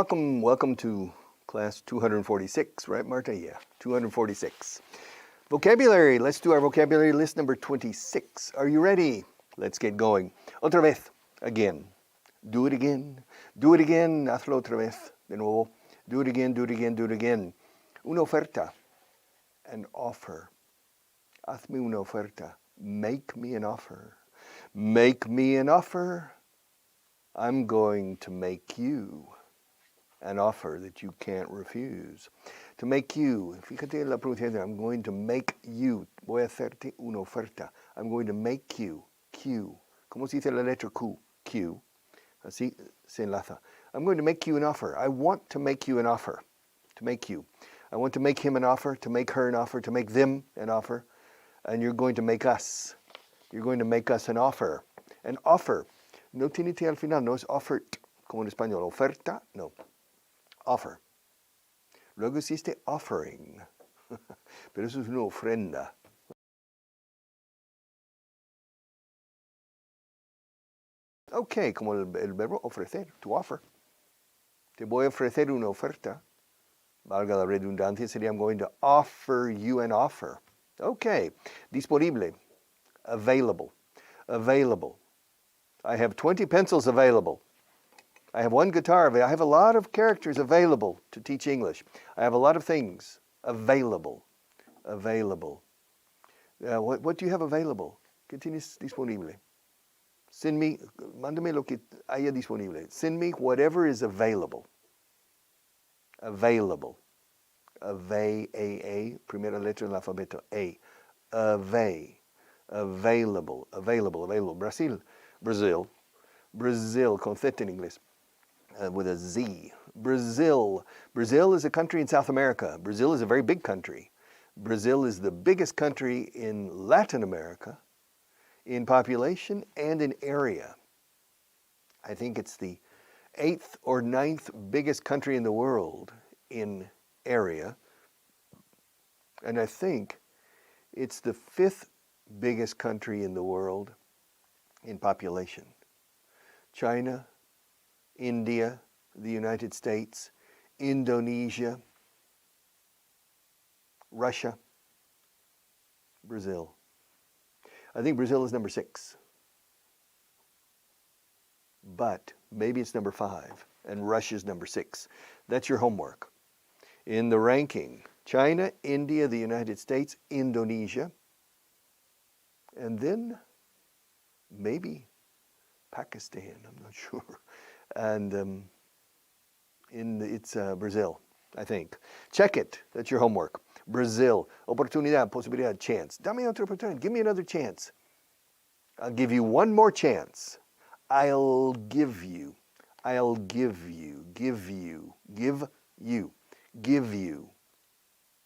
welcome to class 246, right, Marta? Yeah, 246. Vocabulary, let's do our vocabulary list number 26. Are you ready? Let's get going. Otra vez, again. Do it again. Do it again. Hazlo otra vez. De nuevo. Do it again, do it again, do it again. Una oferta, an offer. Hazme una oferta. Make me an offer. Make me an offer. I'm going to make you an offer that you can't refuse. To make you, fíjate la pronunciación, I'm going to make you, voy a hacerte una oferta. I'm going to make you, Q. ¿Cómo se dice la letra Q? Q. Así se enlaza. I'm going to make you an offer. I want to make you an offer. To make you. I want to make him an offer, to make her an offer, to make them an offer. And you're going to make us. You're going to make us an offer. An offer. No tiene T al final, no es offered, como en español. Oferta, no. Offer. Luego existe offering, pero eso es una ofrenda. Ok, como el verbo ofrecer, to offer. Te voy a ofrecer una oferta. Valga la redundancia, sería I'm going to offer you an offer. Ok, disponible, available, available. I have 20 pencils available. I have one guitar available. I have a lot of characters available to teach English. I have a lot of things available. Available. What do you have available? ¿Qué tienes disponible? Send me, mándame lo que haya disponible. Send me whatever is available. Available. A, primera letra del alfabeto, A. Available. Brazil, con Z en inglés. With a Z. Brazil. Brazil is a country in South America. Brazil is a very big country. Brazil is the biggest country in Latin America in population and in area. I think it's the 8th or 9th biggest country in the world in area. And I think it's the 5th biggest country in the world in population. China, India, the United States, Indonesia, Russia, Brazil. I think Brazil is number 6. But maybe it's number 5 and Russia's number 6. That's your homework. In the ranking, China, India, the United States, Indonesia, and then maybe Pakistan, I'm not sure. And it's Brazil, I think. Check it. That's your homework. Brazil. Oportunidad, posibilidad, chance. Dame otra oportunidad. Give me another chance. I'll give you one more chance. I'll give you.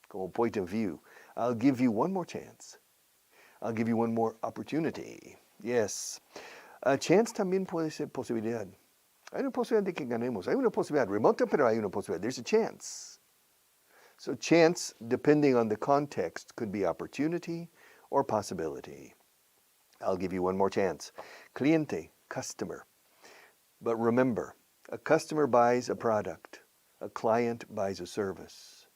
Como point of view. I'll give you one more chance. I'll give you one more opportunity. Yes. Chance también puede ser posibilidad. Hay una posibilidad de que ganemos. Hay una posibilidad remota, pero hay una posibilidad. There's a chance. So chance, depending on the context, could be opportunity or possibility. I'll give you one more chance. Cliente, customer. But remember, a customer buys a product. A client buys a service.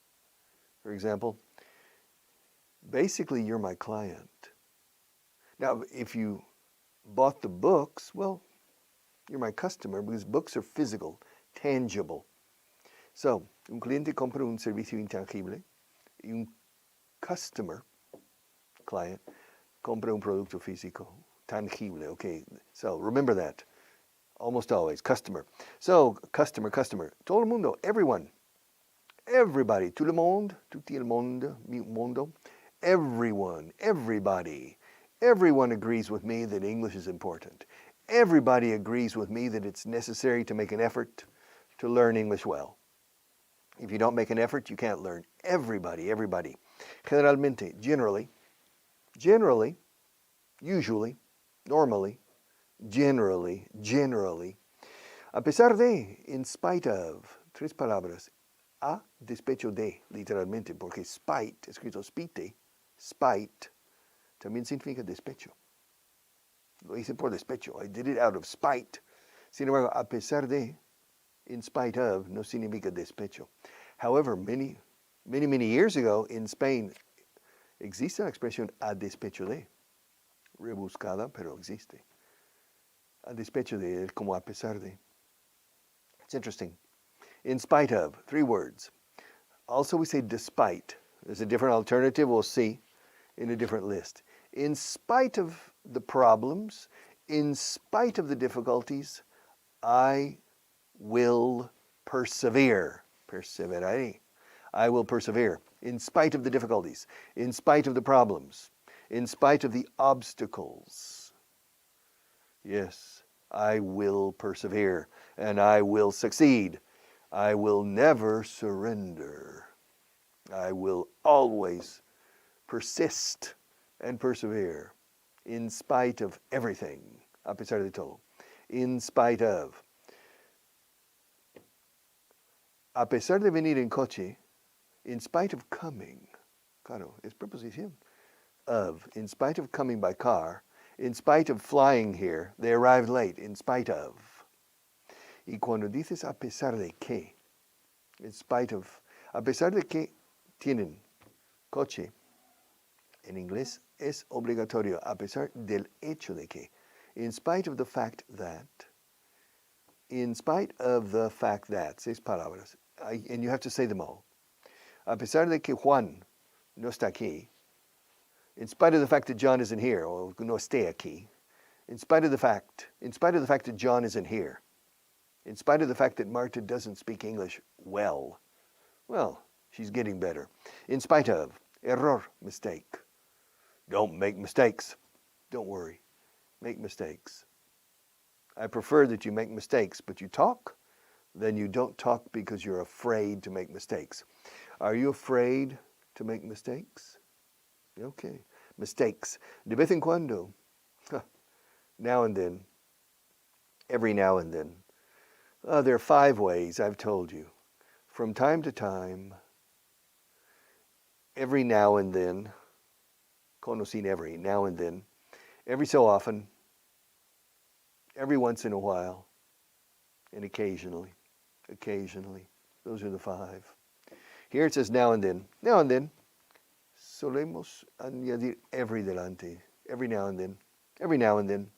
For example, basically you're my client. Now, if you bought the books, well, you're my customer because books are physical, tangible. So, un cliente compra un servicio intangible y un customer, client, compra un producto físico, tangible. Okay, so remember that. Almost always, customer. So, customer. Todo el mundo, everyone. Everybody. Tout le monde, tutti el mondo. Everyone, everybody. Everyone agrees with me that English is important. Everybody agrees with me that it's necessary to make an effort to learn English well. If you don't make an effort, you can't learn. Everybody. Generalmente, generally, usually, normally, generally. A pesar de, in spite of, 3 palabras. A despecho de, literalmente, porque spite, escrito spite, también significa despecho. Lo hice por despecho. I did it out of spite. Sin embargo, a pesar de, In spite of no significa despecho. However, many years ago in Spain existe la expresión a despecho de. Rebuscada, pero existe. A despecho de, como a pesar de. It's interesting. In spite of, 3 words. Also we say despite. There's a different alternative we'll see in a different list. In spite of the problems, in spite of the difficulties, I will persevere. Perseveraré. I will persevere. In spite of the difficulties, in spite of the problems, in spite of the obstacles. Yes, I will persevere and I will succeed. I will never surrender. I will always persist and persevere in spite of everything, a pesar de todo. In spite of. A pesar de venir en coche, in spite of coming. Claro, es preposición. Of. In spite of coming by car, in spite of flying here, they arrived late, in spite of. Y cuando dices a pesar de que, in spite of, a pesar de que tienen coche, en inglés es obligatorio, a pesar del hecho de que, in spite of the fact that, in spite of the fact that, 6 palabras, and you have to say them all. A pesar de que Juan no está aquí, in spite of the fact that John isn't here, or no esté aquí, in spite of the fact that John isn't here, in spite of the fact that Marta doesn't speak English well, she's getting better. In spite of, error, mistake. Don't make mistakes. Don't worry. Make mistakes. I prefer that you make mistakes, but you talk, then you don't talk because you're afraid to make mistakes. Are you afraid to make mistakes? Okay. Mistakes. De vez en cuando. Now and then. Every now and then. There are 5 ways I've told you. From time to time, every now and then, conocin every, now and then, every so often, every once in a while, and occasionally. Those are the 5. Here it says now and then. Now and then. Solemos añadir every delante. Every now and then. Every now and then.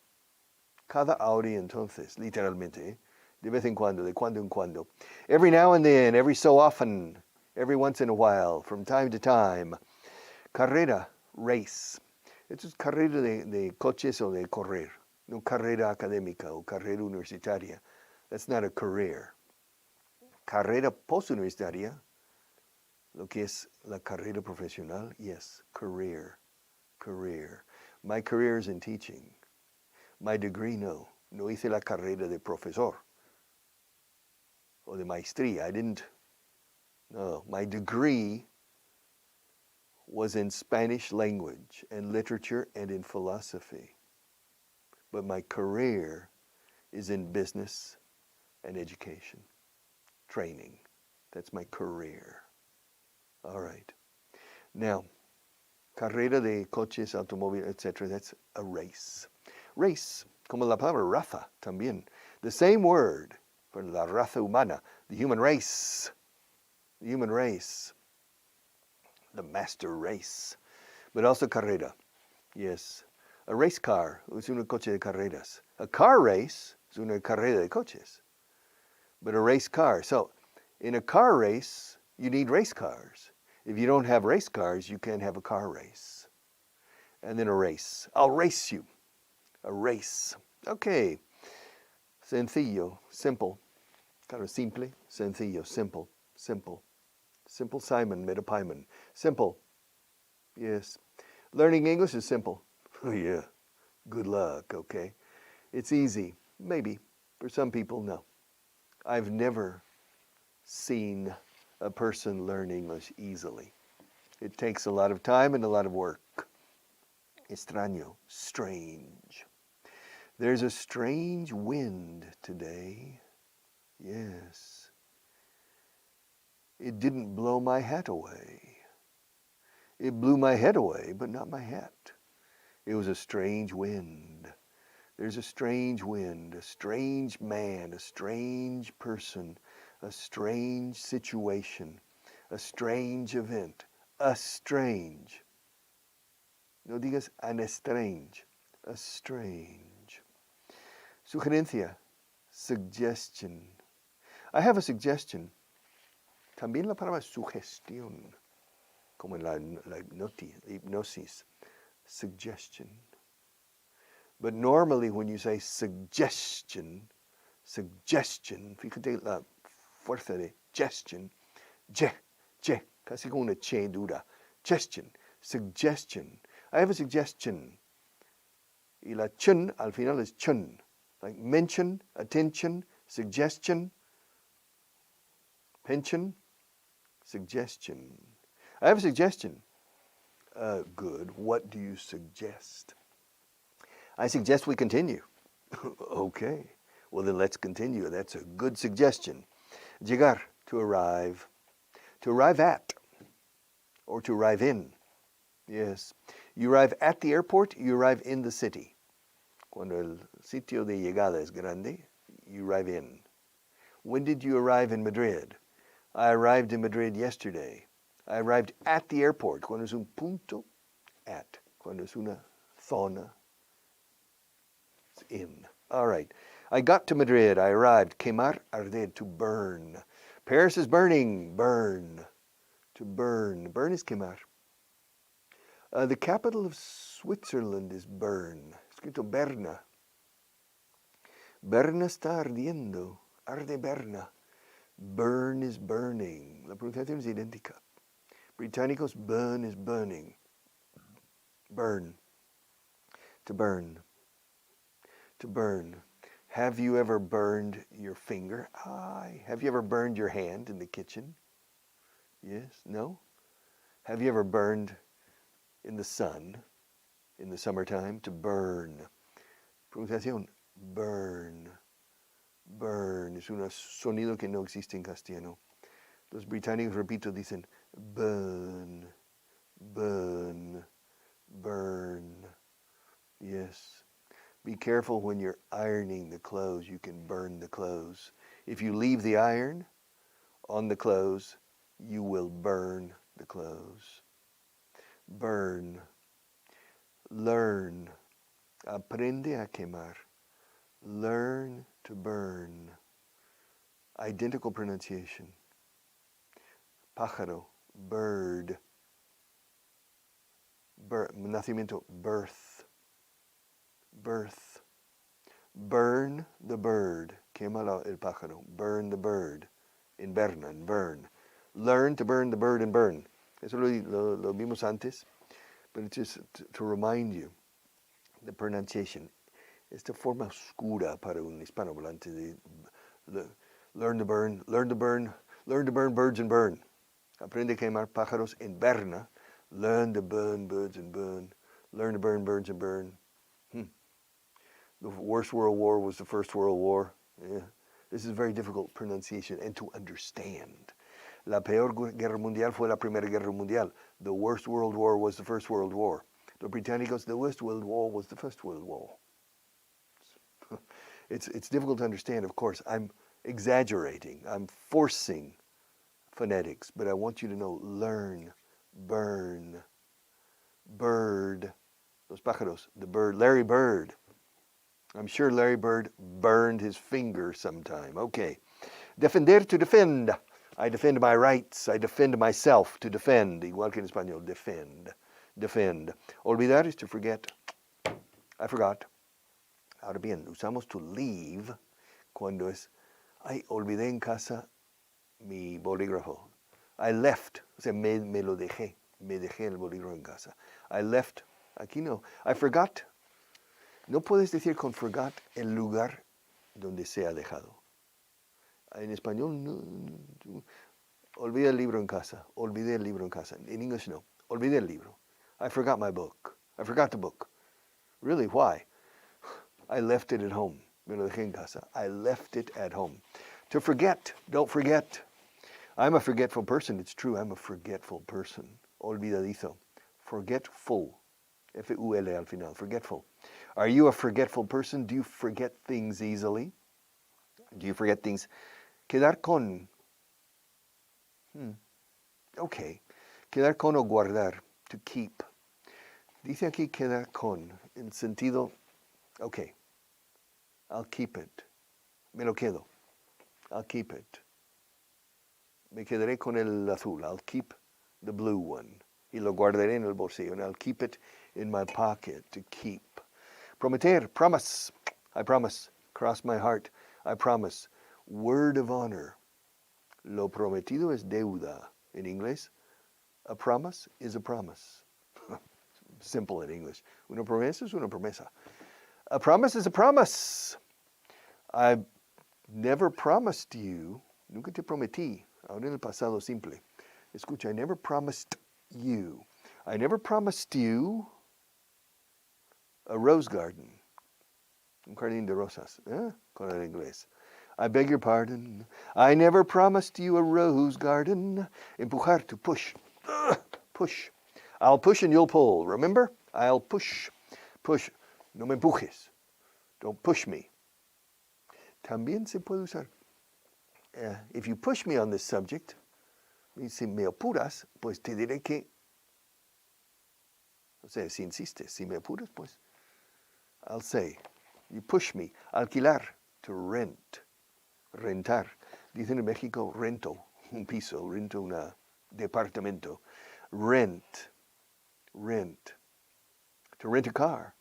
Cada ahora y entonces, literalmente. De vez en cuando, de cuando en cuando. Every now and then, every so often, every once in a while, from time to time. Carrera, race. Esto es carrera de coches o de correr. No carrera académica o carrera universitaria. That's not a career. Carrera postuniversitaria, lo que es la carrera profesional, yes, career. My career is in teaching. My degree, no. No hice la carrera de profesor o de maestría. I didn't. No, my degree was in Spanish language and literature and in philosophy. But my career is in business and education. Training. That's my career. All right. Now, carrera de coches, automóvil, etc. That's a race. Race, como la palabra raza también. The same word for la raza humana, the human race. The human race. The master race. But also carrera. Yes. A race car es un coche de carreras. A car race es una carrera de coches. But a race car. So, in a car race, you need race cars. If you don't have race cars, you can't have a car race. And then a race. I'll race you. A race. Okay. Sencillo, simple. Kind of simple, sencillo, simple. Simple Simon made a pieman. Simple. Yes. Learning English is simple. Oh yeah. Good luck, okay? It's easy. Maybe. For some people, no. I've never seen a person learn English easily. It takes a lot of time and a lot of work. Extraño. Strange. There's a strange wind today. Yes. It didn't blow my hat away. It blew my head away, but not my hat. It was a strange wind. There's a strange wind, a strange man, a strange person, a strange situation, a strange event, a strange. No digas an strange, a strange. Sugerencia, suggestion. I have a suggestion. También la palabra sugestión, como en la hipnosis, suggestion. But normally when you say suggestion, fíjate la fuerza de gestion, casi como una che dura. Suggestion. I have a suggestion. Y la chun al final es chun. Like mention, attention, suggestion, pension, suggestion. I have a suggestion. Good. What do you suggest? I suggest we continue. Okay. Well, then let's continue. That's a good suggestion. Llegar, to arrive. To arrive at, or to arrive in. Yes. You arrive at the airport, you arrive in the city. Cuando el sitio de llegada es grande, you arrive in. When did you arrive in Madrid? I arrived in Madrid yesterday. I arrived at the airport. Cuando es un punto, at. Cuando es una zona, it's in. All right. I got to Madrid. I arrived. Quemar, arder, to burn. Paris is burning. Burn. To burn. Burn is quemar. The capital of Switzerland is Bern. Escrito Berna. Berna está ardiendo. Arde Berna. Burn is burning. La pronunciación es idéntica. Británicos, burn is burning. Burn. To burn. To burn. Have you ever burned your finger? Aye. Have you ever burned your hand in the kitchen? Yes? No? Have you ever burned in the sun in the summertime? To burn. Pronunciación, burn. Burn. Es un sonido que no existe en castellano. Los británicos, repito, dicen burn, burn, burn. Yes. Be careful when you're ironing the clothes. You can burn the clothes. If you leave the iron on the clothes, you will burn the clothes. Burn. Learn. Aprende a quemar. Learn to burn. Identical pronunciation. Pájaro. Bird. Nacimiento. Birth. Birth. Burn the bird. Quema el pájaro. Burn the bird. In Berna, in burn. Learn to burn the bird and burn. Eso lo vimos antes, but it's just to remind you the pronunciation. Esta forma oscura para un hispanohablante de learn to burn, learn to burn, learn to burn birds and burn. Aprende a quemar pájaros en Berna. Learn to burn birds and burn. Learn to burn birds and burn. The worst World War was the First World War. Yeah. This is very difficult pronunciation and to understand. La peor guerra mundial fue la Primera Guerra Mundial. The worst World War was the First World War. Los británicos, the worst World War was the First World War. It's difficult to understand, of course. I'm exaggerating. I'm forcing phonetics, but I want you to know, learn, burn, bird, los pájaros, the bird, Larry Bird. I'm sure Larry Bird burned his finger sometime. Okay. Defender, to defend. I defend my rights. I defend myself. To defend. Igual que en español. Defend. Defend. Olvidar is to forget. I forgot. Ahora bien, usamos to leave cuando es, ay, olvidé en casa mi bolígrafo. I left. O sea, me lo dejé. Me dejé el bolígrafo en casa. I left. Aquí no. I forgot. No puedes decir con forgot el lugar donde se ha dejado. En español, no. Olvidé el libro en casa. Olvidé el libro en casa. In English, no. Olvidé el libro. I forgot my book. I forgot the book. Really, why? I left it at home. Me lo dejé en casa. I left it at home. To forget. Don't forget. I'm a forgetful person. It's true. I'm a forgetful person. Olvidadizo. Forgetful. F-U-L al final. Forgetful. Are you a forgetful person? Do you forget things easily? Do you forget things? Quedar con. Okay. Quedar con o guardar. To keep. Dice aquí quedar con. En sentido, okay. I'll keep it. Me lo quedo. I'll keep it. Me quedaré con el azul. I'll keep the blue one. Y lo guardaré en el bolsillo. And I'll keep it in my pocket. To keep. Prometer. Promise. I promise. Cross my heart. I promise. Word of honor. Lo prometido es deuda. In English, a promise is a promise. Simple in English. Una promesa es una promesa. A promise is a promise. I've never promised you. Nunca te prometí. Ahora en el pasado simple. Escucha, I never promised you. I never promised you a rose garden. Un jardín de rosas. Con el inglés. I beg your pardon. I never promised you a rose garden. Empujar, to push. Push. I'll push and you'll pull. Remember? I'll push. Push. No me empujes. Don't push me. También se puede usar. If you push me on this subject, si me apuras, pues te diré que. O sea, si insistes, si me apuras, pues. I'll say, you push me. Alquilar, to rent. Rentar. Dicen en México, rento un piso, rento un departamento. Rent. Rent. To rent a car.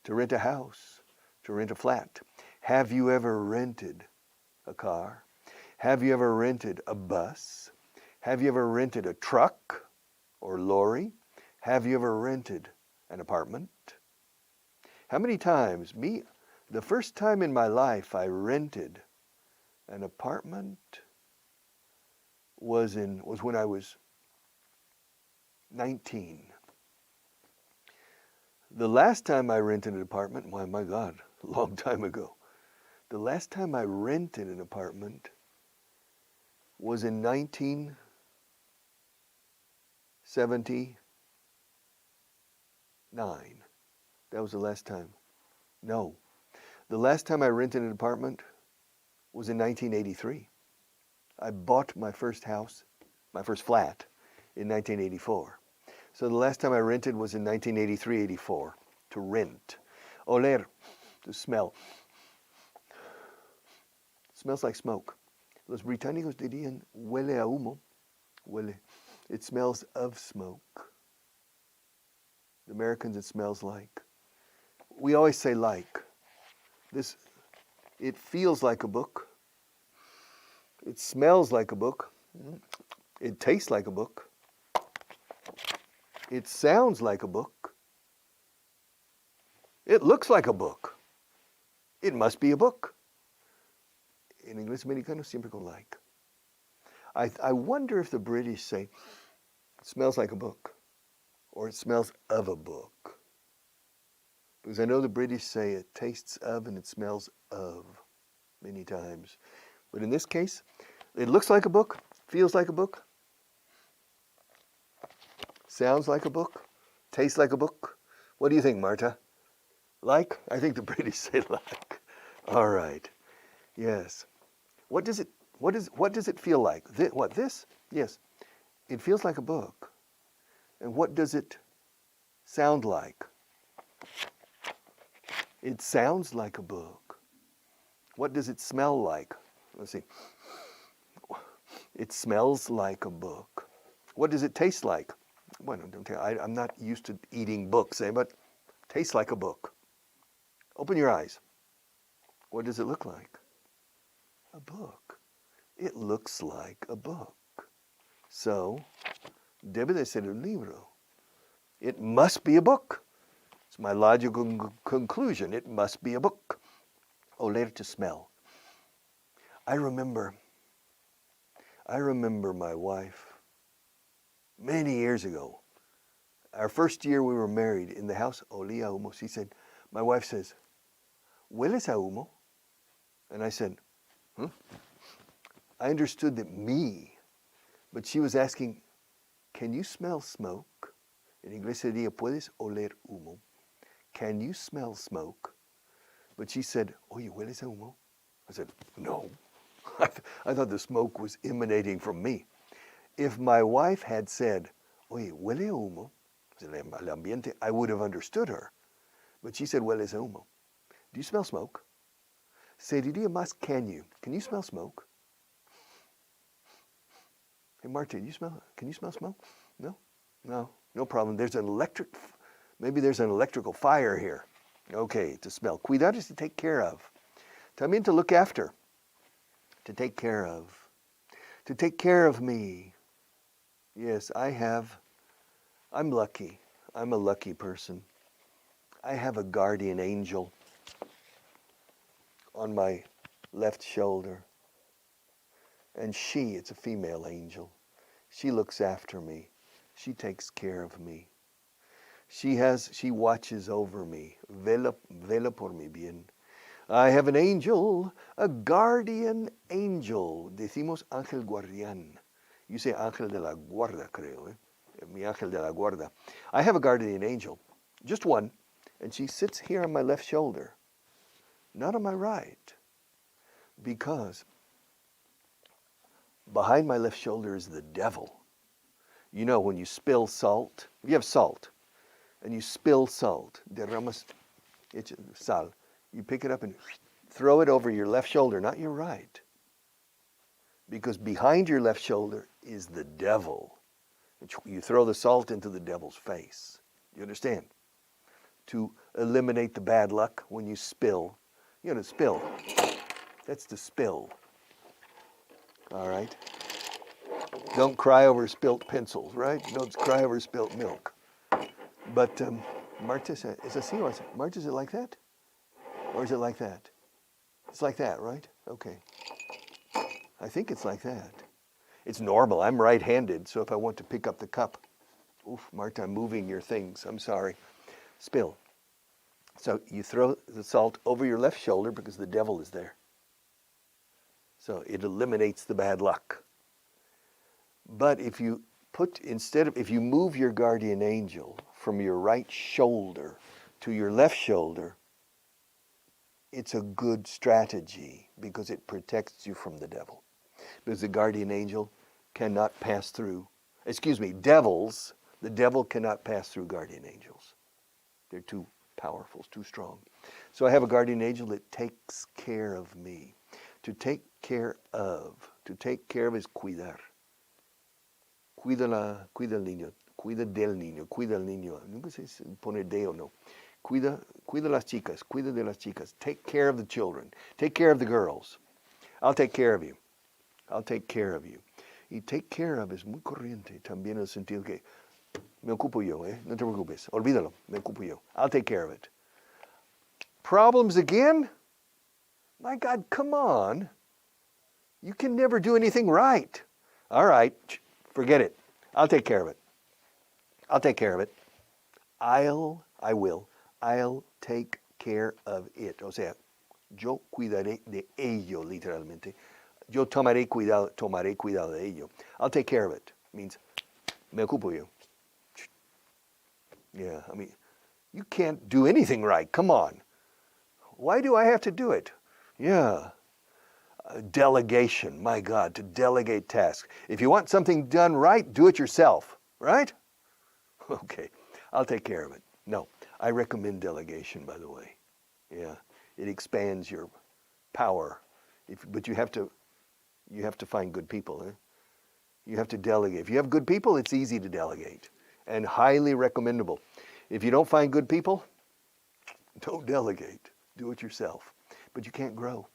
To rent a house. To rent a flat. Have you ever rented a car? Have you ever rented a bus? Have you ever rented a truck or lorry? Have you ever rented an apartment? How many times? The first time in my life I rented an apartment was when I was 19. The last time I rented an apartment, my God, a long time ago. The last time I rented an apartment was in 1979. That was the last time. No. The last time I rented an apartment was in 1983. I bought my first house, my first flat, in 1984. So the last time I rented was in 1983-84, to rent. Oler, to smell. Smells like smoke. Los británicos dirían, huele a humo. Huele. It smells of smoke. The Americans, it smells like. We always say like. It feels like a book. It smells like a book. It tastes like a book. It sounds like a book. It looks like a book. It must be a book. In Inglés americano siempre con like. I wonder if the British say, it smells like a book, or it smells of a book. Because I know the British say it tastes of and it smells of many times. But in this case, it looks like a book, feels like a book, sounds like a book, tastes like a book. What do you think, Marta? Like? I think the British say like. All right. Yes. What does it feel like? This? Yes. It feels like a book. And what does it sound like? It sounds like a book. What does it smell like? Let's see. It smells like a book. What does it taste like? Well, I'm not used to eating books, but tastes like a book. Open your eyes. What does it look like? A book. It looks like a book. So, debe de ser un libro. It must be a book. It's my logical conclusion. It must be a book. Oler, to smell. I remember my wife many years ago. Our first year we were married in the house, olía a humo. She said, my wife says, ¿hueles a humo? And I said, I understood that me, but she was asking, can you smell smoke? En inglés sería, ¿puedes oler humo? can you smell smoke? But she said, oye, ¿hueles a humo? I said, no. I thought the smoke was emanating from me. If my wife had said, oye, huele a humo, el ambiente, I would have understood her. But she said, hueles a humo. Do you smell smoke? Seguiría más, can you? Can you smell smoke? Hey, Marta, can you smell smoke? No? No problem. Maybe there's an electrical fire here. Okay, to smell. Cuidar is to take care of. También to look after. To take care of. To take care of me. Yes, I'm lucky. I'm a lucky person. I have a guardian angel on my left shoulder. And it's a female angel. She looks after me. She takes care of me. She watches over me. Vela por mi bien. I have an angel, a guardian angel. Decimos ángel guardián. You say ángel de la guarda, creo. Mi ángel de la guarda. I have a guardian angel, just one, and she sits here on my left shoulder, not on my right, because behind my left shoulder is the devil. You know, when you spill salt, you have salt, and you spill salt, derramas sal, you pick it up and throw it over your left shoulder, not your right. Because behind your left shoulder is the devil. You throw the salt into the devil's face. You understand? To eliminate the bad luck when you spill. You know, spill. That's to spill. All right? Don't cry over spilt pencils, right? Don't cry over spilt milk. But Marta, is así or Marta, is it like that? Or is it like that? It's like that, right? Okay. I think it's like that. It's normal. I'm right-handed, so if I want to pick up the cup, oof, Marta, I'm moving your things. I'm sorry. Spill. So you throw the salt over your left shoulder because the devil is there. So it eliminates the bad luck. But if you move your guardian angel from your right shoulder to your left shoulder, it's a good strategy because it protects you from the devil. Because the guardian angel cannot pass through, the devil cannot pass through guardian angels. They're too powerful, too strong. So I have a guardian angel that takes care of me. To take care of is cuidar. Cuida el niño, cuida del niño. Nunca se pone de o no. Cuida las chicas, cuida de las chicas. Take care of the children. Take care of the girls. I'll take care of you. I'll take care of you. Y take care of es muy corriente también en el sentido que me ocupo yo, no te preocupes, olvídalo, me ocupo yo. I'll take care of it. Problems again? My God, come on. You can never do anything right. All right, forget it. I'll take care of it. I'll take care of it. I'll take care of it. O sea, yo cuidaré de ello, literalmente. Yo tomaré cuidado de ello. I'll take care of it. Means, me ocupo yo. Yeah, I mean, you can't do anything right. Come on. Why do I have to do it? Yeah. Delegation. My God, to delegate tasks. If you want something done right, do it yourself. Right? Okay. I'll take care of it. No, I recommend delegation, by the way. Yeah. It expands your power. But you have to find good people. You have to delegate. If you have good people, it's easy to delegate and highly recommendable. If you don't find good people, don't delegate. Do it yourself. But you can't grow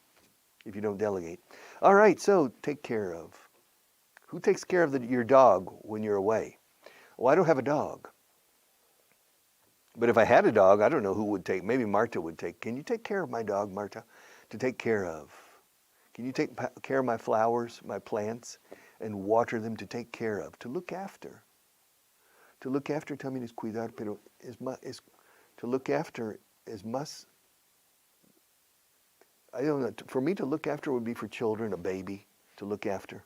if you don't delegate. All right, so take care of. Who takes care of your dog when you're away? Well, I don't have a dog. But if I had a dog, I don't know who would take. Maybe Marta would take. Can you take care of my dog, Marta? To take care of. Can you take care of my flowers, my plants, and water them? To take care of, to look after. To look after también es cuidar, pero to look after is más. I don't know. For me to look after would be for children, a baby, to look after.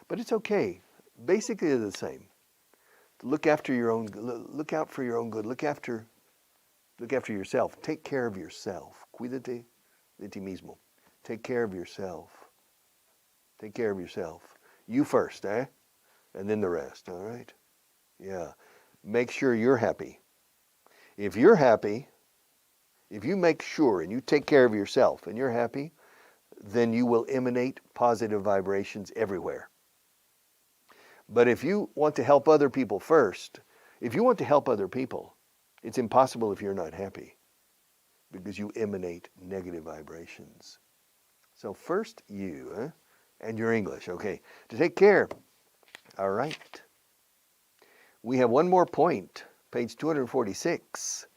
But it's okay. Basically, they're the same. To look after your own. Look out for your own good. Look after Look after yourself. Take care of yourself. Cuídate de ti mismo. Take care of yourself. Take care of yourself. You first, eh? And then the rest, all right? Yeah. Make sure you're happy. If you're happy, if you make sure and you take care of yourself and you're happy, then you will emanate positive vibrations everywhere. But if you want to help other people first, if you want to help other people, it's impossible if you're not happy because you emanate negative vibrations. So first you, and your English, okay. To take care. All right. We have one more point, page 246.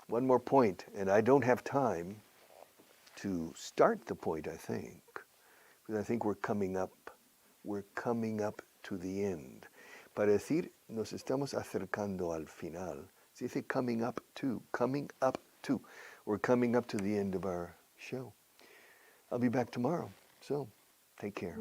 One more point, and I don't have time to start the point, I think, because I think we're coming up to the end. Para decir, nos estamos acercando al final. Se dice coming up to. We're coming up to the end of our show. I'll be back tomorrow, so take care.